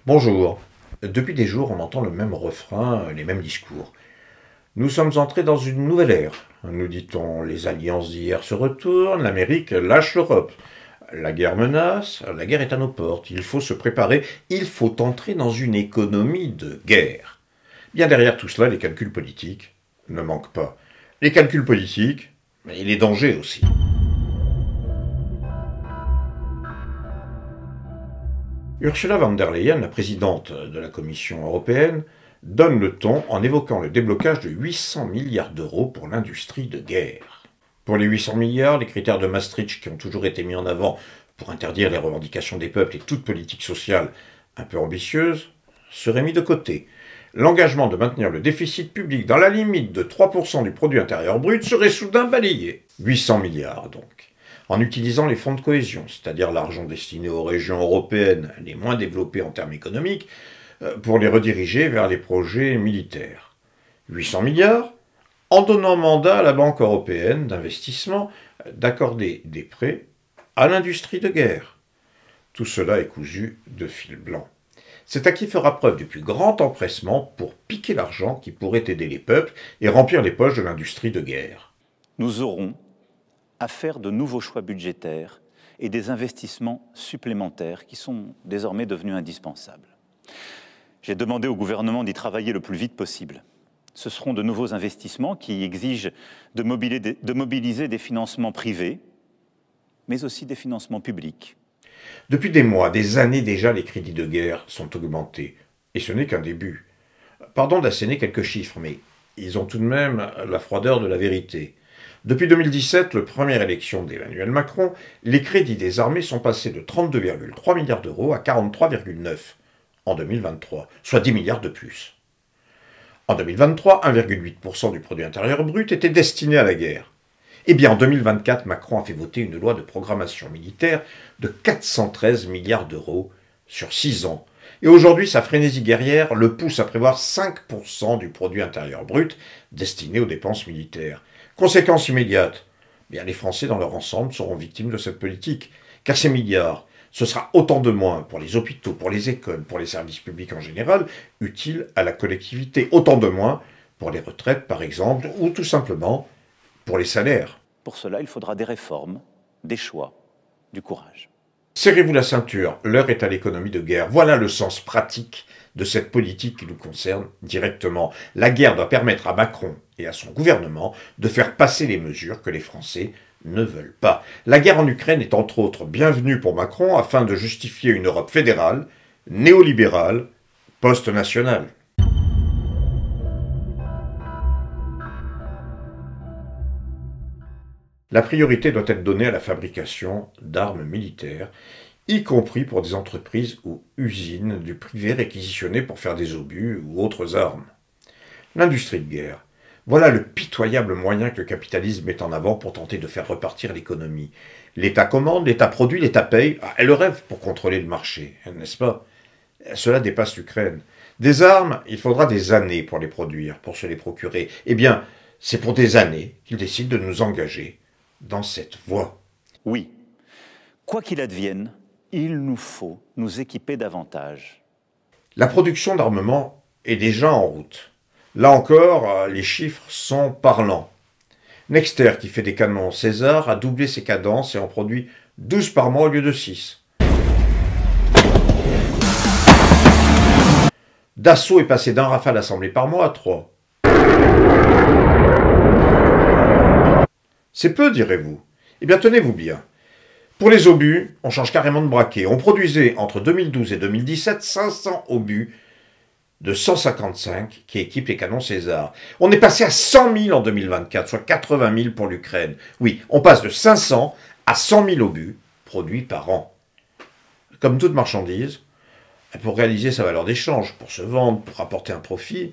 Bonjour. Depuis des jours, on entend le même refrain, les mêmes discours. Nous sommes entrés dans une nouvelle ère. Nous dit-on, les alliances d'hier se retournent, l'Amérique lâche l'Europe. La guerre menace, la guerre est à nos portes. Il faut se préparer, il faut entrer dans une économie de guerre. Bien derrière tout cela, les calculs politiques ne manquent pas. Les calculs politiques, mais les dangers aussi. Ursula von der Leyen, la présidente de la Commission européenne, donne le ton en évoquant le déblocage de 800 milliards d'euros pour l'industrie de guerre. Pour les 800 milliards, les critères de Maastricht qui ont toujours été mis en avant pour interdire les revendications des peuples et toute politique sociale un peu ambitieuse seraient mis de côté. L'engagement de maintenir le déficit public dans la limite de 3% du produit intérieur brut serait soudain balayé. 800 milliards donc. En utilisant les fonds de cohésion, c'est-à-dire l'argent destiné aux régions européennes les moins développées en termes économiques, pour les rediriger vers les projets militaires. 800 milliards, en donnant mandat à la Banque européenne d'investissement d'accorder des prêts à l'industrie de guerre. Tout cela est cousu de fil blanc. C'est à qui fera preuve du plus grand empressement pour piquer l'argent qui pourrait aider les peuples et remplir les poches de l'industrie de guerre. Nous aurons à faire de nouveaux choix budgétaires et des investissements supplémentaires qui sont désormais devenus indispensables. J'ai demandé au gouvernement d'y travailler le plus vite possible. Ce seront de nouveaux investissements qui exigent de mobiliser des financements privés, mais aussi des financements publics. Depuis des mois, des années déjà, les crédits de guerre sont augmentés. Et ce n'est qu'un début. Pardon d'asséner quelques chiffres, mais ils ont tout de même la froideur de la vérité. Depuis 2017, la première élection d'Emmanuel Macron, les crédits des armées sont passés de 32,3 milliards d'euros à 43,9 en 2023, soit 10 milliards de plus. En 2023, 1,8% du produit intérieur brut était destiné à la guerre. Eh bien, en 2024, Macron a fait voter une loi de programmation militaire de 413 milliards d'euros sur 6 ans. Et aujourd'hui, sa frénésie guerrière le pousse à prévoir 5% du produit intérieur brut destiné aux dépenses militaires. Conséquence immédiate, bien, les Français dans leur ensemble seront victimes de cette politique, car ces milliards, ce sera autant de moins pour les hôpitaux, pour les écoles, pour les services publics en général, utiles à la collectivité, autant de moins pour les retraites par exemple, ou tout simplement pour les salaires. Pour cela, il faudra des réformes, des choix, du courage. Serrez-vous la ceinture, l'heure est à l'économie de guerre. Voilà le sens pratique de cette politique qui nous concerne directement. La guerre doit permettre à Macron et à son gouvernement de faire passer les mesures que les Français ne veulent pas. La guerre en Ukraine est entre autres bienvenue pour Macron afin de justifier une Europe fédérale, néolibérale, post-nationale. La priorité doit être donnée à la fabrication d'armes militaires, y compris pour des entreprises ou usines du privé réquisitionnées pour faire des obus ou autres armes. L'industrie de guerre. Voilà le pitoyable moyen que le capitalisme met en avant pour tenter de faire repartir l'économie. L'État commande, l'État produit, l'État paye. Ah, le rêve pour contrôler le marché, n'est-ce pas? Cela dépasse l'Ukraine. Des armes, il faudra des années pour les produire, pour se les procurer. Eh bien, c'est pour des années qu'ils décident de nous engager dans cette voie. Oui, quoi qu'il advienne, il nous faut nous équiper davantage. La production d'armement est déjà en route. Là encore, les chiffres sont parlants. Nexter, qui fait des canons César, a doublé ses cadences et en produit 12 par mois au lieu de 6. Dassault est passé d'un Rafale assemblé par mois à 3. C'est peu, direz-vous. Eh bien, tenez-vous bien. Pour les obus, on change carrément de braquet. On produisait entre 2012 et 2017 500 obus de 155 qui équipent les canons César. On est passé à 100 000 en 2024, soit 80 000 pour l'Ukraine. Oui, on passe de 500 à 100 000 obus produits par an. Comme toute marchandise, pour réaliser sa valeur d'échange, pour se vendre, pour rapporter un profit,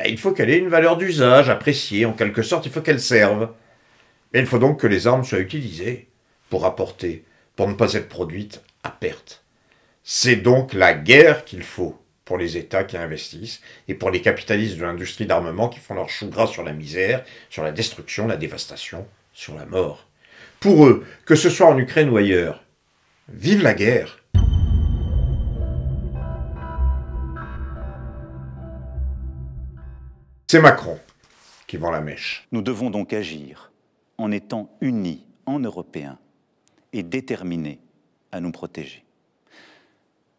il faut qu'elle ait une valeur d'usage appréciée. En quelque sorte, il faut qu'elle serve. Et il faut donc que les armes soient utilisées pour rapporter, pour ne pas être produites à perte. C'est donc la guerre qu'il faut pour les États qui investissent et pour les capitalistes de l'industrie d'armement qui font leur chou gras sur la misère, sur la destruction, la dévastation, sur la mort. Pour eux, que ce soit en Ukraine ou ailleurs, vive la guerre! C'est Macron qui vend la mèche. Nous devons donc agir en étant unis en Européens et déterminés à nous protéger.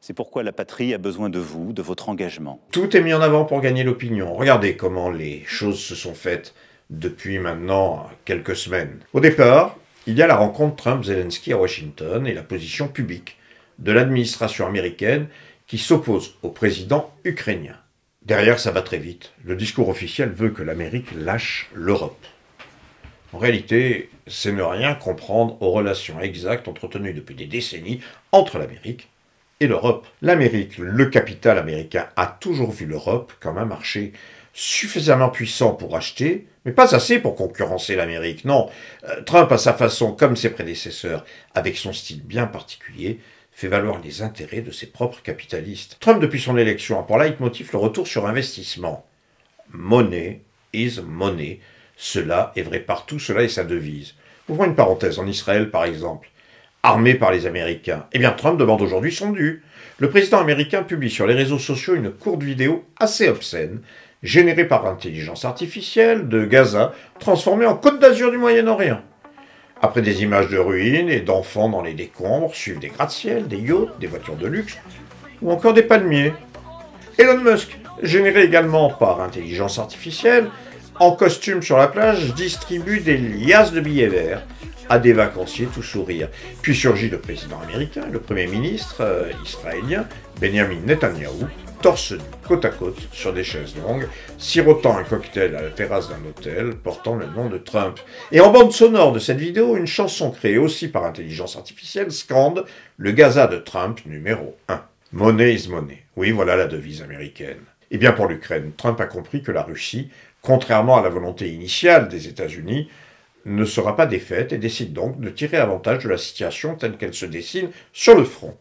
C'est pourquoi la patrie a besoin de vous, de votre engagement. Tout est mis en avant pour gagner l'opinion. Regardez comment les choses se sont faites depuis maintenant quelques semaines. Au départ, il y a la rencontre Trump-Zelensky à Washington et la position publique de l'administration américaine qui s'oppose au président ukrainien. Derrière, ça va très vite. Le discours officiel veut que l'Amérique lâche l'Europe. En réalité, c'est ne rien comprendre aux relations exactes entretenues depuis des décennies entre l'Amérique et l'Europe. L'Amérique, le capital américain, a toujours vu l'Europe comme un marché suffisamment puissant pour acheter, mais pas assez pour concurrencer l'Amérique. Non, Trump, à sa façon, comme ses prédécesseurs, avec son style bien particulier, fait valoir les intérêts de ses propres capitalistes. Trump, depuis son élection, a pour leitmotiv le retour sur investissement. Money is money. Cela est vrai partout, cela est sa devise. Ouvrons une parenthèse, en Israël par exemple, armé par les Américains. Eh bien Trump demande aujourd'hui son dû. Le président américain publie sur les réseaux sociaux une courte vidéo assez obscène, générée par intelligence artificielle, de Gaza, transformée en Côte d'Azur du Moyen-Orient. Après des images de ruines et d'enfants dans les décombres, suivent des gratte-ciel, des yachts, des voitures de luxe, ou encore des palmiers. Elon Musk, généré également par intelligence artificielle, en costume sur la plage, distribue des liasses de billets verts à des vacanciers tout sourire. Puis surgit le président américain, le premier ministre israélien, Benjamin Netanyahou, torse nu, côte à côte, sur des chaises longues, sirotant un cocktail à la terrasse d'un hôtel portant le nom de Trump. Et en bande sonore de cette vidéo, une chanson créée aussi par intelligence artificielle scande le Gaza de Trump numéro 1. Money is money. Oui, voilà la devise américaine. Et bien pour l'Ukraine, Trump a compris que la Russie, contrairement à la volonté initiale des États-Unis, ne sera pas défaite et décide donc de tirer avantage de la situation telle qu'elle se dessine sur le front.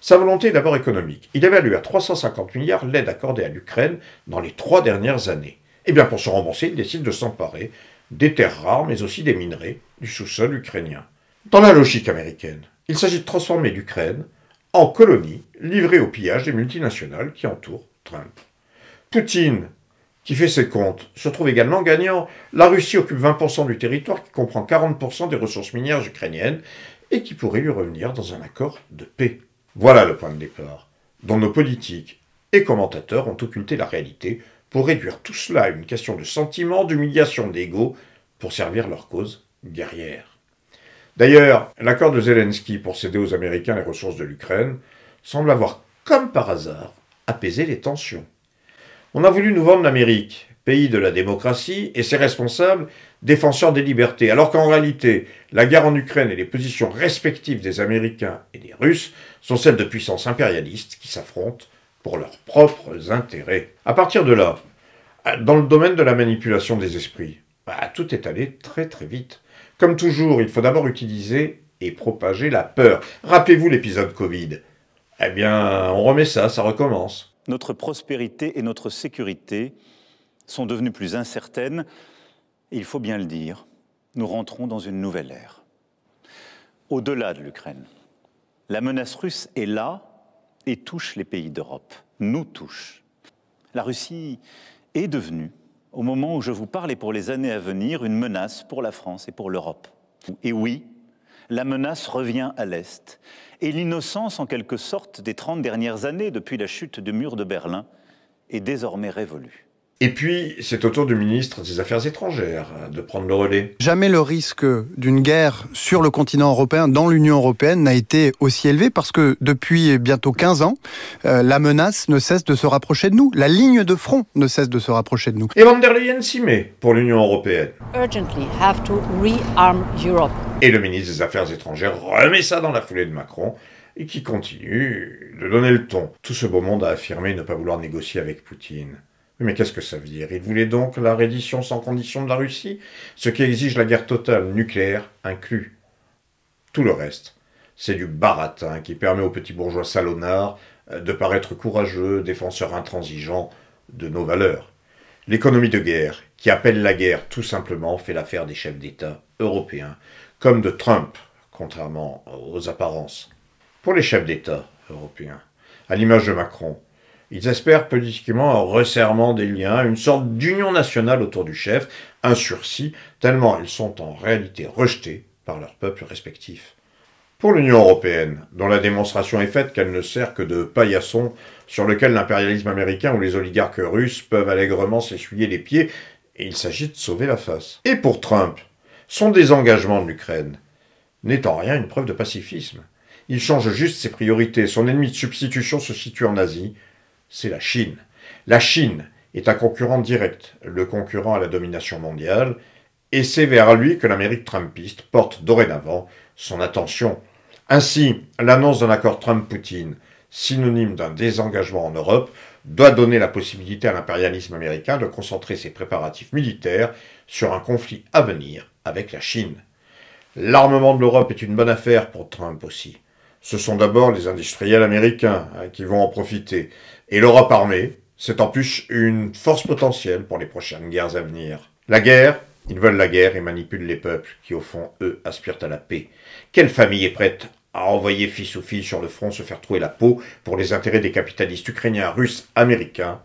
Sa volonté est d'abord économique. Il évalue à 350 milliards l'aide accordée à l'Ukraine dans les 3 dernières années. Et bien pour se rembourser, il décide de s'emparer des terres rares, mais aussi des minerais du sous-sol ukrainien. Dans la logique américaine, il s'agit de transformer l'Ukraine en colonie livrée au pillage des multinationales qui entourent Trump. Poutine, qui fait ses comptes, se trouve également gagnant. La Russie occupe 20% du territoire qui comprend 40% des ressources minières ukrainiennes et qui pourrait lui revenir dans un accord de paix. Voilà le point de départ, dont nos politiques et commentateurs ont occulté la réalité pour réduire tout cela à une question de sentiment, d'humiliation, d'ego, pour servir leur cause guerrière. D'ailleurs, l'accord de Zelensky pour céder aux Américains les ressources de l'Ukraine semble avoir, comme par hasard, apaisé les tensions. On a voulu nous vendre l'Amérique, pays de la démocratie, et ses responsables, défenseurs des libertés, alors qu'en réalité, la guerre en Ukraine et les positions respectives des Américains et des Russes sont celles de puissances impérialistes qui s'affrontent pour leurs propres intérêts. À partir de là, dans le domaine de la manipulation des esprits, tout est allé très très vite. Comme toujours, il faut d'abord utiliser et propager la peur. Rappelez-vous l'épisode Covid. Eh bien, on remet ça recommence. Notre prospérité et notre sécurité sont devenues plus incertaines, et il faut bien le dire, nous rentrons dans une nouvelle ère. Au-delà de l'Ukraine, la menace russe est là et touche les pays d'Europe, nous touche. La Russie est devenue, au moment où je vous parle et pour les années à venir, une menace pour la France et pour l'Europe. Et oui, la menace revient à l'Est. Et l'innocence, en quelque sorte, des 30 dernières années, depuis la chute du mur de Berlin, est désormais révolue. Et puis, c'est au tour du ministre des Affaires étrangères de prendre le relais. Jamais le risque d'une guerre sur le continent européen, dans l'Union européenne, n'a été aussi élevé parce que depuis bientôt 15 ans, la menace ne cesse de se rapprocher de nous. La ligne de front ne cesse de se rapprocher de nous. Et Van der Leyen s'y met pour l'Union européenne. Urgently have to rearm Europe. Et le ministre des Affaires étrangères remet ça dans la foulée de Macron et qui continue de donner le ton. Tout ce beau monde a affirmé ne pas vouloir négocier avec Poutine. Mais qu'est-ce que ça veut dire? Il voulait donc la reddition sans condition de la Russie, ce qui exige la guerre totale, nucléaire inclus. Tout le reste, c'est du baratin qui permet aux petits bourgeois salonards de paraître courageux, défenseurs intransigeants de nos valeurs. L'économie de guerre, qui appelle la guerre tout simplement, fait l'affaire des chefs d'État européens, comme de Trump, contrairement aux apparences. Pour les chefs d'État européens, à l'image de Macron, Ils espèrent politiquement un resserrement des liens, une sorte d'union nationale autour du chef, un sursis, tellement ils sont en réalité rejetés par leurs peuples respectifs. Pour l'Union européenne, dont la démonstration est faite qu'elle ne sert que de paillasson sur lequel l'impérialisme américain ou les oligarques russes peuvent allègrement s'essuyer les pieds, et il s'agit de sauver la face. Et pour Trump, son désengagement de l'Ukraine n'est en rien une preuve de pacifisme. Il change juste ses priorités. Son ennemi de substitution se situe en Asie, c'est la Chine. La Chine est un concurrent direct, le concurrent à la domination mondiale, et c'est vers lui que l'Amérique trumpiste porte dorénavant son attention. Ainsi, l'annonce d'un accord Trump-Poutine, synonyme d'un désengagement en Europe, doit donner la possibilité à l'impérialisme américain de concentrer ses préparatifs militaires sur un conflit à venir avec la Chine. L'armement de l'Europe est une bonne affaire pour Trump aussi. Ce sont d'abord les industriels américains qui vont en profiter. Et l'Europe armée, c'est en plus une force potentielle pour les prochaines guerres à venir. La guerre, ils veulent la guerre et manipulent les peuples qui, au fond, eux, aspirent à la paix. Quelle famille est prête à envoyer fils ou fille sur le front se faire trouer la peau pour les intérêts des capitalistes ukrainiens, russes, américains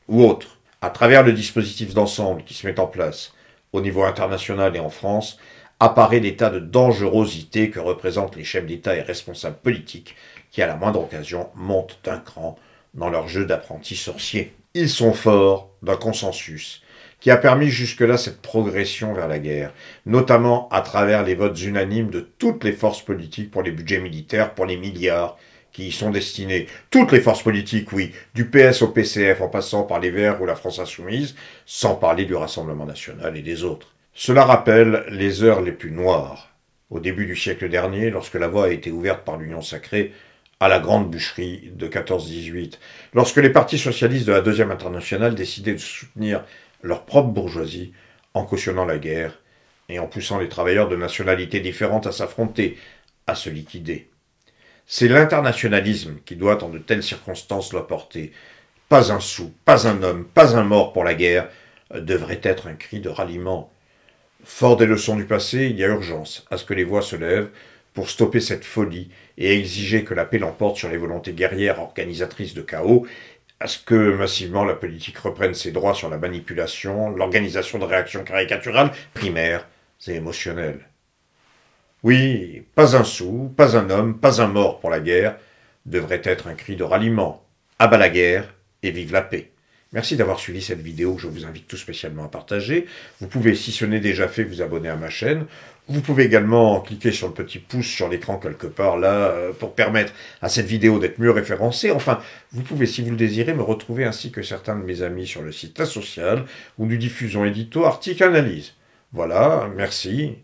ou autres? À travers le dispositif d'ensemble qui se met en place au niveau international et en France, apparaît l'état de dangerosité que représentent les chefs d'État et responsables politiques qui, à la moindre occasion, montent d'un cran dans leur jeu d'apprentis sorciers. Ils sont forts d'un consensus qui a permis jusque-là cette progression vers la guerre, notamment à travers les votes unanimes de toutes les forces politiques pour les budgets militaires, pour les milliards qui y sont destinés. Toutes les forces politiques, oui, du PS au PCF en passant par les Verts ou la France Insoumise, sans parler du Rassemblement National et des autres. Cela rappelle les heures les plus noires, au début du siècle dernier, lorsque la voie a été ouverte par l'Union sacrée à la Grande Boucherie de 14-18, lorsque les partis socialistes de la Deuxième Internationale décidaient de soutenir leur propre bourgeoisie en cautionnant la guerre et en poussant les travailleurs de nationalités différentes à s'affronter, à se liquider. C'est l'internationalisme qui doit, en de telles circonstances, l'emporter. Pas un sou, pas un homme, pas un mort pour la guerre devrait être un cri de ralliement. Fort des leçons du passé, il y a urgence à ce que les voix se lèvent pour stopper cette folie et exiger que la paix l'emporte sur les volontés guerrières organisatrices de chaos, à ce que massivement la politique reprenne ses droits sur la manipulation, l'organisation de réactions caricaturales, primaires et émotionnelles. Oui, pas un sou, pas un homme, pas un mort pour la guerre devrait être un cri de ralliement. À bas la guerre et vive la paix. Merci d'avoir suivi cette vidéo que je vous invite tout spécialement à partager. Vous pouvez, si ce n'est déjà fait, vous abonner à ma chaîne. Vous pouvez également cliquer sur le petit pouce sur l'écran quelque part là pour permettre à cette vidéo d'être mieux référencée. Enfin, vous pouvez, si vous le désirez, me retrouver ainsi que certains de mes amis sur le site La Sociale où nous diffusons édito, articles, analyses. Voilà, merci,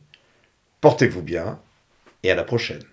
portez-vous bien et à la prochaine.